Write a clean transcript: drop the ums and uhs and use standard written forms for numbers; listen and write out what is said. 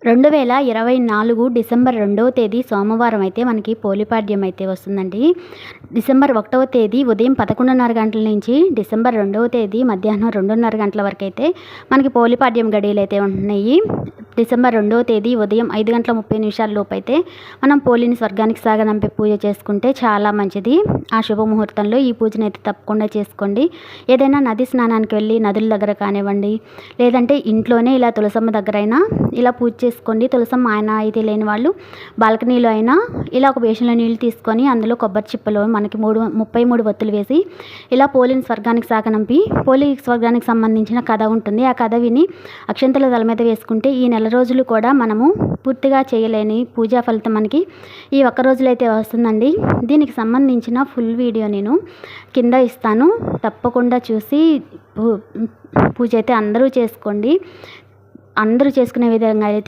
2024 December 2వ తేదీ సోమవారం అయితే మనకి పోలిపాడ్యం అయితే వస్తుందండి. డిసెంబర్ 1వ తేదీ ఉదయం 11:30 గంటల నుంచి డిసెంబర్ 2వ తేదీ మధ్యాహ్నం 2:30 గంటల వరకు అయితే మనకి పోలిపాడ్యం గడియలు అయితే ఉంటున్నాయి. డిసెంబర్ 2వ తేదీ ఉదయం 5:30 లోపు అయితే మనం పోలిని స్వర్గానికి సాగనంపే పూజ చేసుకుంటే చాలా మంచిది. ఆ శుభముహూర్తంలో ఈ పూజను అయితే తప్పకుండా చేసుకోండి. ఏదైనా నది స్నానానికి వెళ్ళి నదుల దగ్గర కానివ్వండి, లేదంటే ఇంట్లోనే ఇలా తులసమ్మ దగ్గరైనా ఇలా పూజ చేసుకోండి. తులసమ్మ ఆయన అయితే లేని వాళ్ళు బాల్కనీలో అయినా ఇలా ఒక బేషన్లో నీళ్ళు తీసుకొని అందులో కొబ్బరి చిప్పలో మనకి 33 వత్తులు వేసి ఇలా పోలిని స్వర్గానికి సాగనంపి పోలి స్వర్గానికి సంబంధించిన కథ ఉంటుంది. ఆ కథ విని అక్షంతల తల మీద వేసుకుంటే ఈ నెల రోజులు కూడా మనము పూర్తిగా చేయలేని పూజా ఫలితం మనకి ఈ ఒక్క రోజులో అయితే వస్తుందండి. దీనికి సంబంధించిన ఫుల్ వీడియో నేను కింద ఇస్తాను, తప్పకుండా చూసి పూజ అయితే అందరూ చేసుకోండి. అందరూ చేసుకునే విధంగా అయితే